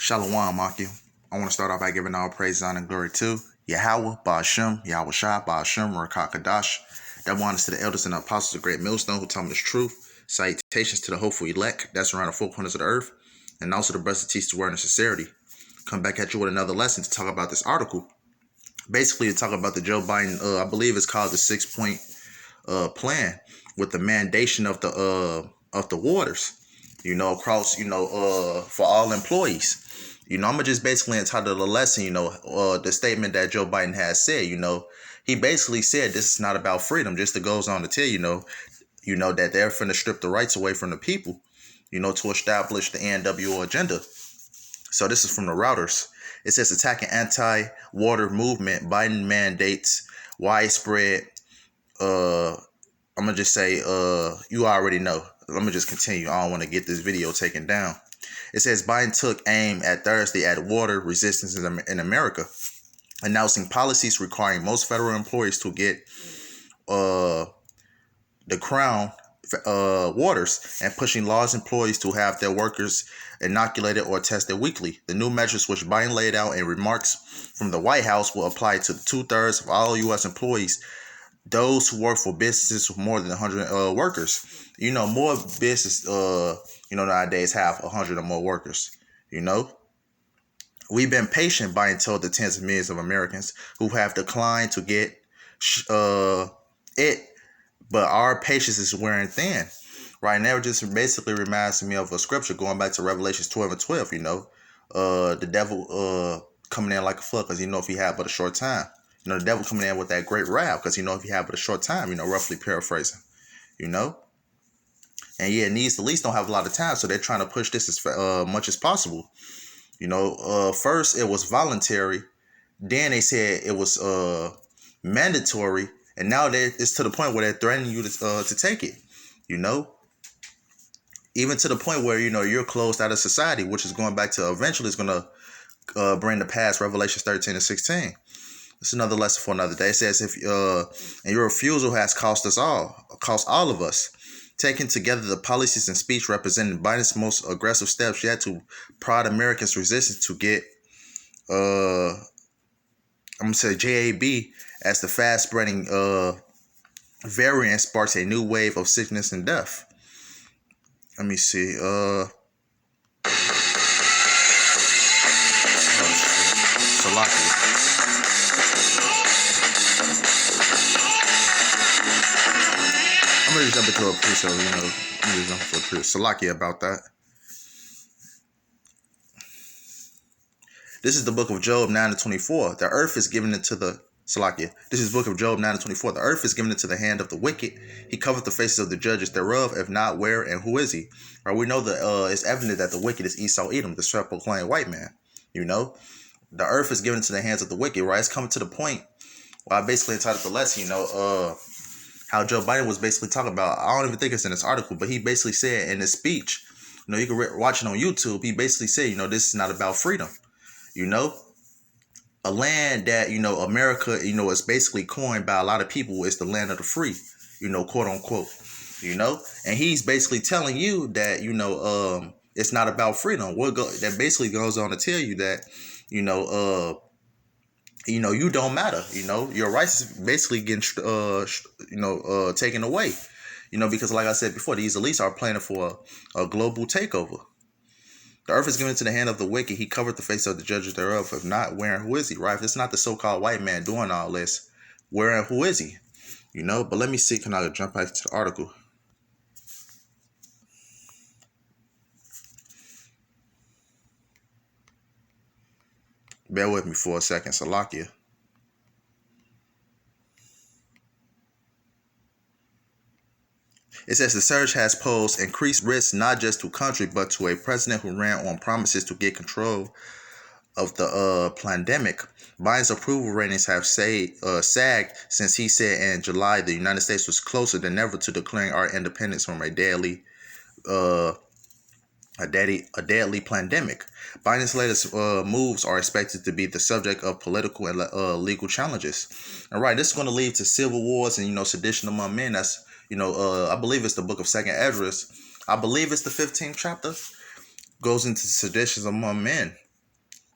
Shalom, Maki. I want to start off by giving all praise, honor, and glory to Yahweh, Ba'ashem, Yahweh Shai, Ba'ashem, Rakakadash. That honors to the elders and the apostles of Great Millstone who tell me this truth. Salutations to the hopeful elect that's around the four corners of the earth. And also the brothers that teach the word in sincerity. Come back at you with another lesson to talk about this article. Basically, to talk about the Joe Biden, I believe it's called the 6-point plan with the mandation of the waters, across, for all employees. I'm gonna just basically entitle the lesson, the statement that Joe Biden has said. He basically said this is not about freedom. Just it goes on to tell that they're finna strip the rights away from the people, to establish the NWO agenda. So this is from the Reuters. It says attacking anti-water movement. Biden mandates widespread. I'm gonna just say you already know. Let me just continue. I don't want to get this video taken down. It says Biden took aim at Thursday at water resistance in America, announcing policies requiring most federal employees to get the Crown waters and pushing laws employees to have their workers inoculated or tested weekly. The new measures, which Biden laid out in remarks from the White House, will apply to 2/3 of all U.S. employees, those who work for businesses with more than 100 workers. More business, nowadays have 100 or more workers. We've been patient, Biden told the tens of millions of Americans who have declined to get it, but our patience is wearing thin. Right now, it just basically reminds me of a scripture going back to Revelations 12:12. The devil coming in like a flood, because if he had but a short time. The devil coming in with that great wrath, because if you have but a short time, roughly paraphrasing, and yeah, needs the least don't have a lot of time, so they're trying to push this as much as possible. First it was voluntary, then they said it was mandatory, and now it's to the point where they're threatening you to take it. Even to the point where you're closed out of society, which is going back to eventually is going to bring to pass Revelations 13 and 16. It's another lesson for another day. It says and your refusal has cost all of us. Taking together the policies and speech representing Biden's most aggressive steps yet to prod Americans' resistance to get I'm gonna say JAB as the fast spreading variant sparks a new wave of sickness and death. Let me see. Salakia. I'm gonna just jump into a pre-show, Salakia about that. This is the book of Job 9:24. The earth is given into the Salakia. This is the book of Job 9:24. The earth is given into the hand of the wicked. He covered the faces of the judges thereof. If not, where and who is he? Right, we know that it's evident that the wicked is Esau Edom, the self-proclaimed white man. The earth is given into the hands of the wicked. Right, it's coming to the point where I basically entitled the lesson. How Joe Biden was basically talking about, I don't even think it's in this article, but he basically said in his speech, you can watch it on YouTube, he basically said, this is not about freedom. A land that, America, is basically coined by a lot of people is the land of the free, quote unquote, and he's basically telling you that, it's not about freedom. That basically goes on to tell you that, you don't matter. Your rights is basically getting, taken away. Because like I said before, these elites are planning for a global takeover. The earth is given into the hand of the wicked. He covered the face of the judges thereof. If not, where and who is he? Right? If it's not the so-called white man doing all this, where and who is he? But let me see. Can I jump back to the article? Bear with me for a second, Salakia. It says the surge has posed increased risks not just to country, but to a president who ran on promises to get control of the pandemic. Biden's approval ratings have sagged since he said in July the United States was closer than ever to declaring our independence from a deadly pandemic. Biden's latest moves are expected to be the subject of political and legal challenges. All right, this is going to lead to civil wars and sedition among men. That's I believe it's the book of 2nd Esdras. I believe it's the 15th chapter. Goes into seditions among men.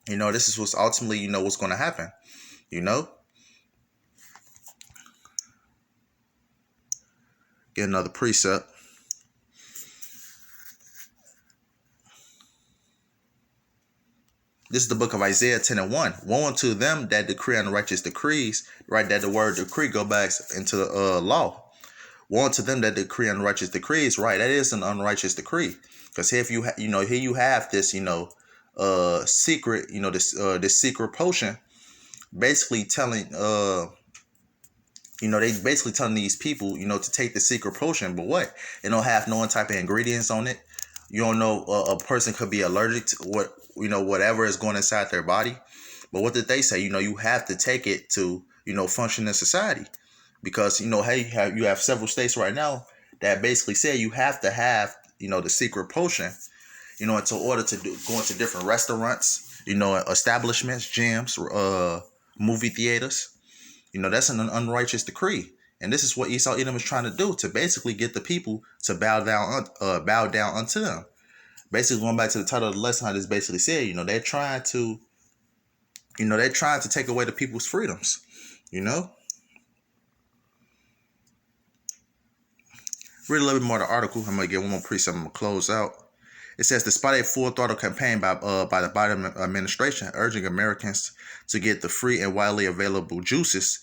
You know, this is what's ultimately, you know, what's going to happen. You know, get another precept. This is the book of Isaiah 10 and 1. Woe unto them that decree unrighteous decrees, right? That the word decree go back into the law. Woe unto them that decree unrighteous decrees, right? That is an unrighteous decree. Because here, if you you know, here you have this, you know, secret, you know, this secret potion, basically telling, you know, they basically telling these people, you know, to take the secret potion, but what? It don't have no type of ingredients on it. You don't know, a person could be allergic to what, you know, whatever is going inside their body. But what did they say? You know, you have to take it to, you know, function in society, because, you know, hey, you have several states right now that basically say you have to have, you know, the secret potion, you know, in order to go into different restaurants, you know, establishments, gyms, movie theaters. You know, that's an unrighteous decree. And this is what Esau Edom is trying to do, to basically get the people to bow down unto them. Basically, going back to the title of the lesson, I just basically said, you know, they're trying to, you know, they're trying to take away the people's freedoms. You know, read a little bit more of the article. I'm gonna get one more precept. I'm gonna close out. It says, despite a full throttle campaign by the Biden administration urging Americans to get the free and widely available juices,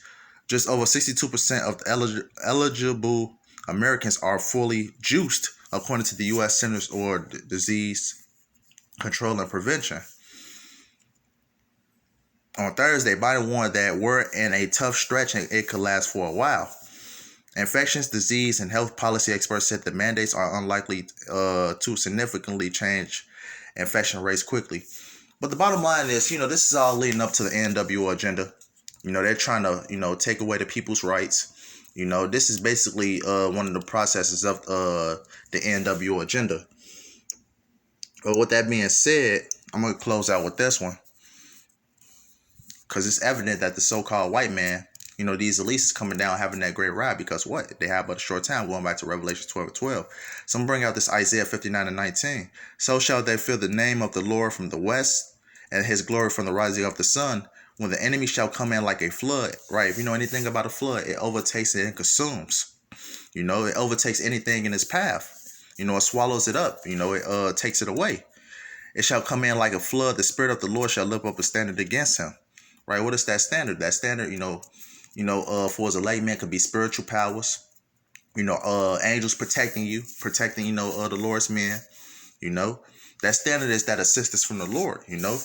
just over 62% of the eligible Americans are fully juiced, according to the U.S. Centers for Disease Control and Prevention. On Thursday, Biden warned that we're in a tough stretch and it could last for a while. Infectious disease and health policy experts said the mandates are unlikely to significantly change infection rates quickly. But the bottom line is, you know, this is all leading up to the NWO agenda. You know, they're trying to, you know, take away the people's rights. You know, this is basically one of the processes of the NWO agenda. But with that being said, I'm going to close out with this one, because it's evident that the so-called white man, you know, these elites is coming down having that great ride, because what? They have but a short time, going back to Revelation 12:12. So I'm going to bring out this Isaiah 59 and 19. So shall they fear the name of the Lord from the west, and his glory from the rising of the sun, when the enemy shall come in like a flood, right? If you know anything about a flood, it overtakes it and consumes. You know, it overtakes anything in its path. You know, it swallows it up. You know, it takes it away. It shall come in like a flood. The Spirit of the Lord shall lift up a standard against him. Right? What is that standard? That standard, for as a layman, could be spiritual powers. You know, angels protecting you, you know, the Lord's men. You know, that standard is that assistance from the Lord. You know,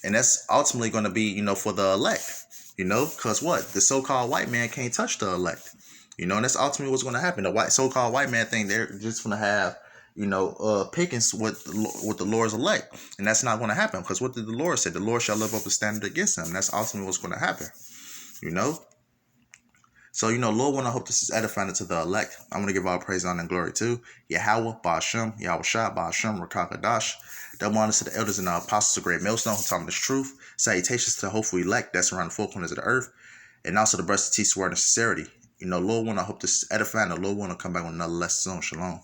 and that's ultimately going to be, you know, for the elect. You know, because what? The so-called white man can't touch the elect. You know, and that's ultimately what's going to happen. The so-called white man thing, they're just going to have, you know, pickings with the Lord's elect, and that's not going to happen, because what did the Lord say? The Lord shall lift up a standard against him. And that's ultimately what's going to happen. You know. So, you know, Lord, when I hope this is edifying to the elect, I'm going to give all praise, honor, and glory to Yahweh, Ba'ashem, Yahweh Shah, Ba'ashem, Rakakadash. Double honors to the elders and the apostles of Great Millstone who taught me this truth. Salutations to the hopeful elect that's around the four corners of the earth. And also the breast to teach word and sincerity. You know, Lord, when I hope this is edifying, the Lord want to come back with another lesson. Shalom.